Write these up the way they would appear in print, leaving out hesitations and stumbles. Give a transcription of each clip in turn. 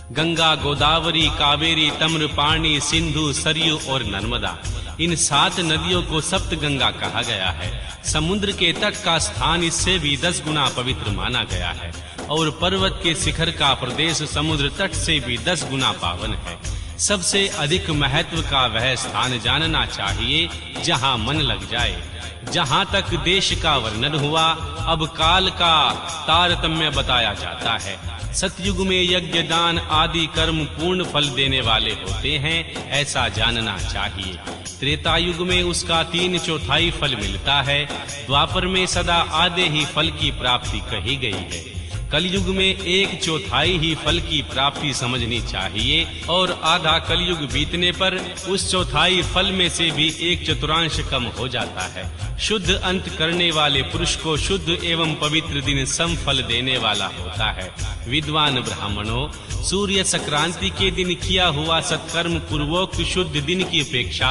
गंगा, गोदावरी, कावेरी, तम्रपाणी, सिंधु, सरयू और नर्मदा, इन 7 नदियों को सप्तगंगा कहा गया है। समुद्र के तट का स्थान इससे भी 10 गुना पवित्र माना गया है और पर्वत के शिखर का प्रदेश समुद्र तट से भी 10 गुना पावन है। सबसे अधिक महत्व का वह स्थान जानना चाहिए जहां मन लग जाए। जहां तक देश का वर्णन हुआ, अब काल का तारतम्य बताया जाता है। सतयुग में यज्ञ, दान आदि कर्म पूर्ण फल देने वाले होते हैं, ऐसा जानना चाहिए। त्रेता युग में उसका 3/4 फल मिलता है। द्वापर में सदा आधे ही फल की प्राप्ति कही गई है। कलयुग में 1/4 ही फल की प्राप्ति समझनी चाहिए और आधा कलयुग बीतने पर उस 1/4 फल में से भी 1/4 कम हो जाता है। शुद्ध अंत करने वाले पुरुष को शुद्ध एवं पवित्र दिन सम फल देने वाला होता है। विद्वान ब्राह्मणों, सूर्य संक्रांति के दिन किया हुआ सत्कर्म पूर्वोक्त शुद्ध दिन की अपेक्षा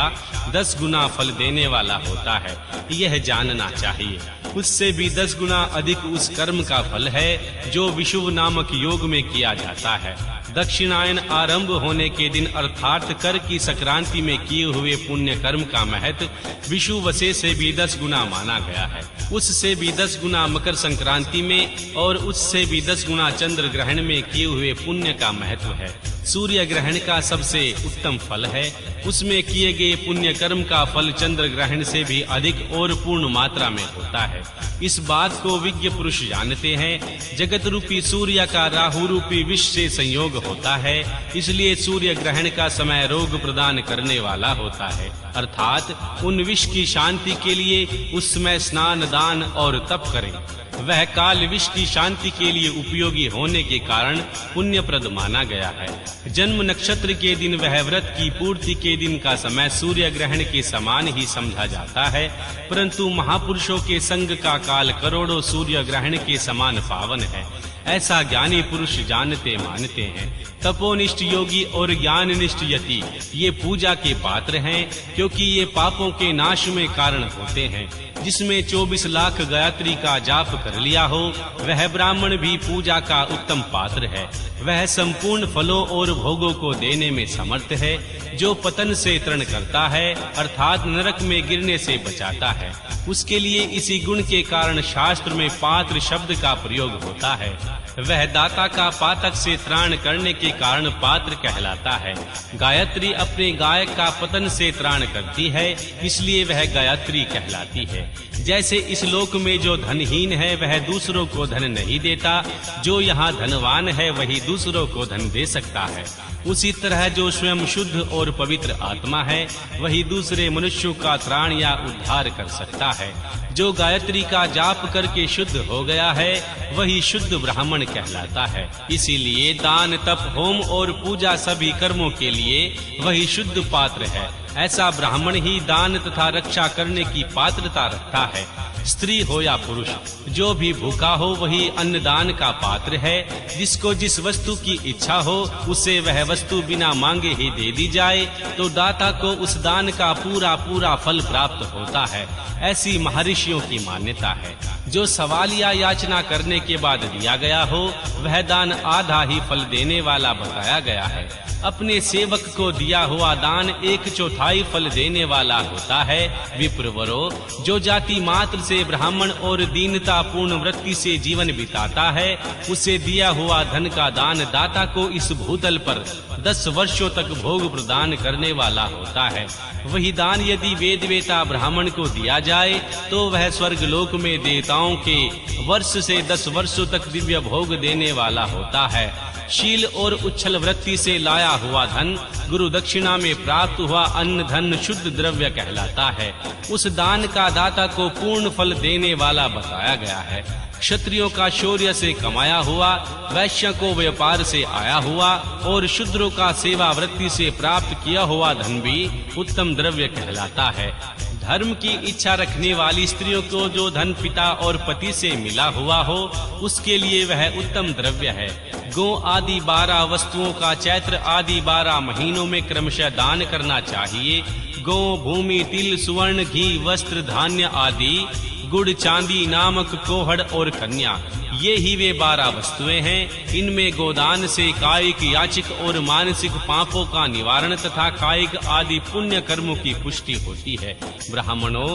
10 गुना फल देने वाला होता है, यह जानना चाहिए। उससे भी 10 गुना अधिक उस कर्म का फल है जो विषुव नामक योग में किया जाता है। दक्षिणायन आरंभ होने के दिन अर्थात कर की संक्रांति में किए हुए पुण्य कर्म का महत्व विषुवसे से भी 10 गुना माना गया है। उससे भी 10 गुना मकर संक्रांति में और उससे भी 10 गुना चंद्र ग्रहण में किए हुए पुण्य का महत्व है। सूर्य ग्रहण का सबसे उत्तम फल है। उसमें किए गए पुण्य कर्म का फल चंद्र ग्रहण से भी अधिक और पूर्ण मात्रा में होता है। इस बात को विज्ञ पुरुष जानते हैं। जगत रूपी सूर्य का राहु रूपी विष से संयोग होता है, इसलिए सूर्य ग्रहण का समय रोग प्रदान करने वाला होता है। अर्थात उन विष की शांति के लिए उस समय स्नान, दान और तप करें। वह काल विष की शांति के लिए उपयोगी होने के कारण पुण्यप्रद माना गया है। जन्म नक्षत्र के दिन वह व्रत की पूर्ति के दिन का समय सूर्य ग्रहण के समान ही समझा जाता है, परंतु महापुरुषों के संग का काल करोड़ों सूर्य ग्रहण के समान पावन है, ऐसा ज्ञानी पुरुष जानते मानते हैं। तपोनिष्ठ योगी और ज्ञाननिष्ठ यति ये पूजा के पात्र हैं, क्योंकि ये पापों के नाश में कारण होते हैं। जिसमें 24 लाख गायत्री का जाप कर लिया हो, वह ब्राह्मण भी पूजा का उत्तम पात्र है। वह संपूर्ण फलों और भोगों को देने में समर्थ है। जो पतन से तरण करता है अर्थात नरक में गिरने से बचाता है, उसके लिए इसी गुण के कारण शास्त्र में पात्र शब्द का प्रयोग होता है। वह दाता का पातक से त्राण करने के कारण पात्र कहलाता है। गायत्री अपने गायक का पतन से त्राण करती है, इसलिए वह गायत्री कहलाती है। जैसे इस लोक में जो धनहीन है वह दूसरों को धन नहीं देता, जो यहाँ धनवान है वही दूसरों को धन दे सकता है। उसी तरह जो स्वयं शुद्ध और पवित्र आत्मा है वही दूसरे मनुष्यों का त्राण या उद्धार कर सकता है। जो गायत्री का जाप करके शुद्ध हो गया है वही शुद्ध ब्राह्मण कहलाता है। इसीलिए दान, तप, होम और पूजा सभी कर्मों के लिए वही शुद्ध पात्र है। ऐसा ब्राह्मण ही दान तथा रक्षा करने की पात्रता रखता है। स्त्री हो या पुरुष, जो भी भूखा हो वही अन्नदान का पात्र है। जिसको जिस वस्तु की इच्छा हो उसे वह वस्तु बिना मांगे ही दे दी जाए तो दाता को उस दान का पूरा फल प्राप्त होता है। ऐसी महर्षियों की मान्यता है। जो सवाल या याचना करने के बाद दिया गया हो वह दान आधा ही फल देने वाला बताया गया है। अपने सेवक को दिया हुआ दान 1/4 फल देने वाला होता है। विप्रवरो, जो जाति मात्र से ब्राह्मण और दीनता पूर्ण वृत्ति से जीवन बिताता है उसे दिया हुआ धन का दान दाता को इस भूतल पर 10 वर्षों तक भोग प्रदान करने वाला होता है। वही दान यदि वेदवेता ब्राह्मण को दिया जाए तो वह स्वर्ग लोक में देवताओं के वर्ष से 10 वर्षों तक दिव्य भोग देने वाला होता है। शील और उच्छल वृत्ति से लाया हुआ धन गुरु दक्षिणा में प्राप्त हुआ अन्न धन शुद्ध द्रव्य कहलाता है। उस दान का दाता को पूर्ण फल देने वाला बताया गया है। क्षत्रियों का शौर्य से कमाया हुआ, वैश्य को व्यापार से आया हुआ और शूद्रों का सेवा वृत्ति से प्राप्त किया हुआ धन भी उत्तम द्रव्य कहलाता है। धर्म की इच्छा रखने वाली स्त्रियों को जो धन पिता और पति से मिला हुआ हो उसके लिए वह उत्तम द्रव्य है। गौ आदि 12 वस्तुओं का चैत्र आदि 12 महीनों में क्रमशः दान करना चाहिए। गौ, भूमि, तिल, सुवर्ण, घी, वस्त्र, धान्य आदि, गुड़, चांदी नामक कोहड़ और कन्या ये ही वे 12 वस्तुएं हैं। इनमें गोदान से कायिक, याचिक और मानसिक पापों का निवारण तथा कायिक आदि पुण्य कर्मों की पुष्टि होती है। ब्राह्मणों,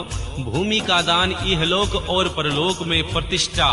भूमि का दान इहलोक और परलोक में प्रतिष्ठा,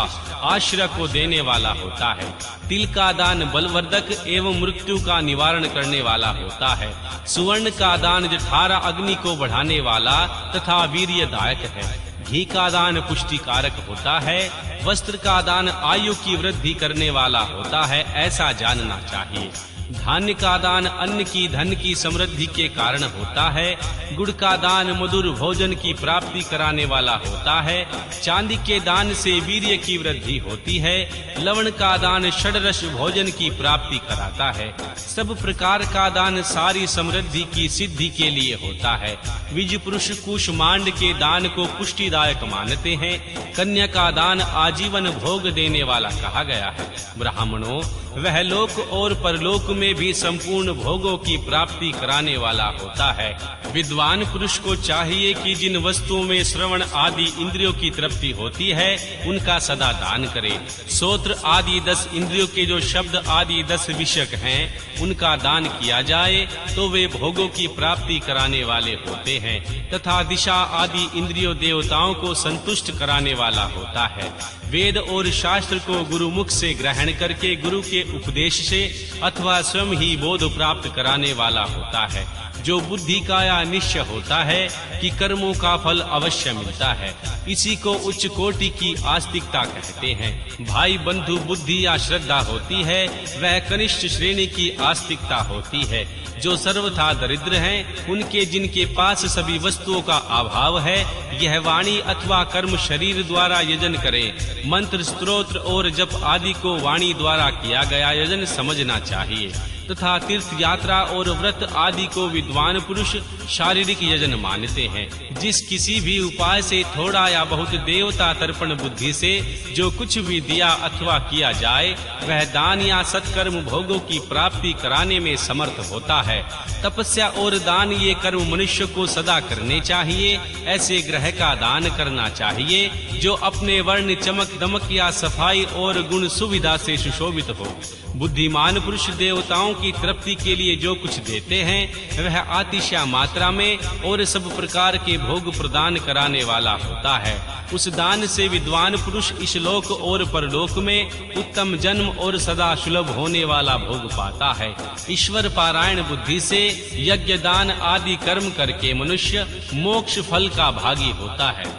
आश्रय को देने वाला होता है। तिल का दान बलवर्धक एवं मृत्यु का निवारण करने वाला होता है। सुवर्ण का दान जठारा अग्नि को बढ़ाने वाला तथा वीर्यदायक है। घी का दान पुष्टिकारक होता है। वस्त्र का दान आयु की वृद्धि करने वाला होता है, ऐसा जानना चाहिए। धान्य का दान अन्न की, धन की समृद्धि के कारण होता है। गुड़ का दान मधुर भोजन की प्राप्ति कराने वाला होता है। चांदी के दान से वीर्य की वृद्धि होती है। लवण का दान षड्रस भोजन की प्राप्ति कराता है। सब प्रकार का दान सारी समृद्धि की सिद्धि के लिए होता है। विज पुरुष कुष्मांड के दान को पुष्टिदायक मानते हैं। कन्या का दान आजीवन भोग देने वाला कहा गया है। ब्राह्मणों, वह लोक और परलोक में भी संपूर्ण भोगों की प्राप्ति कराने वाला होता है। विद्वान पुरुष को चाहिए कि जिन वस्तुओं में श्रवण आदि इंद्रियों की तृप्ति होती है, उनका सदा दान करे। श्रोत्र आदि 10 इंद्रियों के जो शब्द आदि 10 विषयक हैं, उनका दान किया जाए तो वे भोगों की प्राप्ति कराने वाले होते हैं तथा दिशा आदि इंद्रियों देवताओं को संतुष्ट कराने वाला होता है। वेद और शास्त्र को गुरुमुख से ग्रहण करके गुरु के उपदेश से अथवा स्वयं ही बोध प्राप्त कराने वाला होता है। जो बुद्धि का या निश्चय होता है कि कर्मों का फल अवश्य मिलता है, इसी को उच्च कोटि की आस्तिकता कहते हैं। भाई बंधु बुद्धि या श्रद्धा होती है, वह कनिष्ठ श्रेणी की आस्तिकता होती है। जो सर्वथा दरिद्र हैं, उनके जिनके पास सभी वस्तुओं का अभाव है, यह वाणी अथवा कर्म शरीर द्वारा यजन करें। मंत्र, स्तोत्र और जप आदि को वाणी द्वारा किया गया यजन समझना चाहिए तथा तीर्थ यात्रा और व्रत आदि को विद्वान पुरुष शारीरिक यजन मानते हैं। जिस किसी भी उपाय से थोड़ा या बहुत देवता तर्पण बुद्धि से जो कुछ भी दिया अथवा किया जाए, वह दान या सत्कर्म भोगों की प्राप्ति कराने में समर्थ होता है। तपस्या और दान ये कर्म मनुष्य को सदा करने चाहिए। ऐसे ग्रह का दान करना चाहिए जो अपने वर्ण, चमक, दमक या सफाई और गुण सुविधा से सुशोभित हो। बुद्धिमान पुरुष देवताओं की तृप्ति के लिए जो कुछ देते हैं, वह अतिशय मात्रा में और सब प्रकार के भोग प्रदान कराने वाला होता है। उस दान से विद्वान पुरुष इस लोक और परलोक में उत्तम जन्म और सदा सुलभ होने वाला भोग पाता है। ईश्वर पारायण बुद्धि से यज्ञ, दान आदि कर्म करके मनुष्य मोक्ष फल का भागी होता है।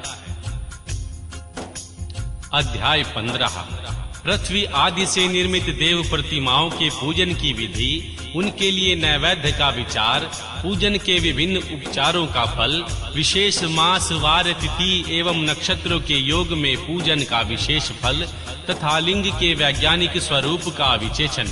अध्याय 15। पृथ्वी आदि से निर्मित देव प्रतिमाओं के पूजन की विधि, उनके लिए नैवेद्य का विचार, पूजन के विभिन्न उपचारों का फल, विशेष मास, वार, तिथि एवं नक्षत्रों के योग में पूजन का विशेष फल तथा लिंग के वैज्ञानिक स्वरूप का विचेषण।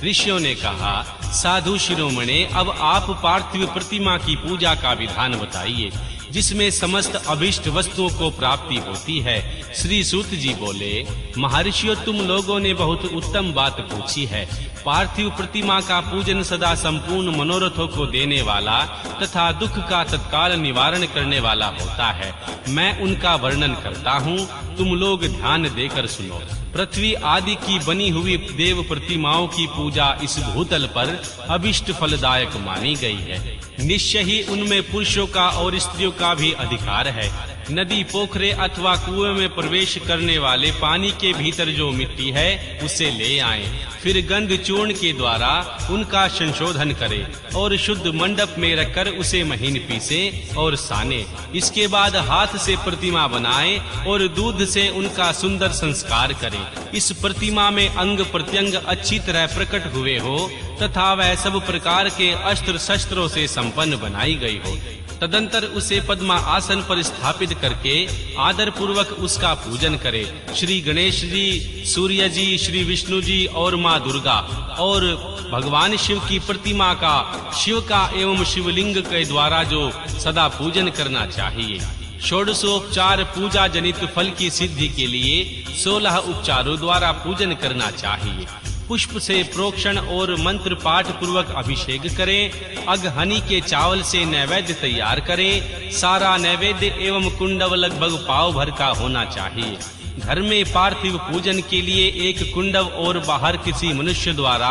ऋषियों ने कहा, साधु शिरोमणे, अब आप पार्थिव प्रतिमा की पूजा का विधान बताइए जिसमें समस्त अभिष्ट वस्तुओं को प्राप्ति होती है। श्री सूत जी बोले, महर्षियों, तुम लोगों ने बहुत उत्तम बात पूछी है। पार्थिव प्रतिमा का पूजन सदा संपूर्ण मनोरथों को देने वाला तथा दुख का तत्काल निवारण करने वाला होता है। मैं उनका वर्णन करता हूँ, तुम लोग ध्यान देकर सुनो। पृथ्वी आदि की बनी हुई देव प्रतिमाओं की पूजा इस भूतल पर अभिष्ट फलदायक मानी गई है। निश्चय ही उनमें पुरुषों का और स्त्रियों का भी अधिकार है। नदी, पोखरे अथवा कुएं में प्रवेश करने वाले पानी के भीतर जो मिट्टी है, उसे ले आएं। फिर गंध चूर्ण के द्वारा उनका संशोधन करें और शुद्ध मंडप में रखकर उसे महीन पीसे और साने। इसके बाद हाथ से प्रतिमा बनाएं और दूध से उनका सुंदर संस्कार करें। इस प्रतिमा में अंग प्रत्यंग अच्छी तरह प्रकट हुए हो तथा वह सब प्रकार के अस्त्र शस्त्रों से संपन्न बनाई गई हो। तदंतर उसे पद्मा आसन पर स्थापित करके आदर पूर्वक उसका पूजन करे। श्री गणेश जी, सूर्य जी, श्री विष्णु जी और माँ दुर्गा और भगवान शिव की प्रतिमा का, शिव का एवं शिवलिंग के द्वारा जो सदा पूजन करना चाहिए। षोडशोपचार पूजा जनित फल की सिद्धि के लिए 16 उपचारों द्वारा पूजन करना चाहिए। पुष्प से प्रोक्षण और मंत्र पाठ पूर्वक अभिषेक करें। अगहनी के चावल से नैवेद्य तैयार करें। सारा नैवेद्य एवं कुंडव लगभग पाव भर का होना चाहिए। घर में पार्थिव पूजन के लिए एक कुंडव और बाहर किसी मनुष्य द्वारा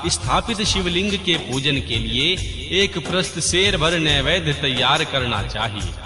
स्थापित शिवलिंग के पूजन के लिए एक प्रस्थ शेर भर नैवेद्य तैयार करना चाहिए।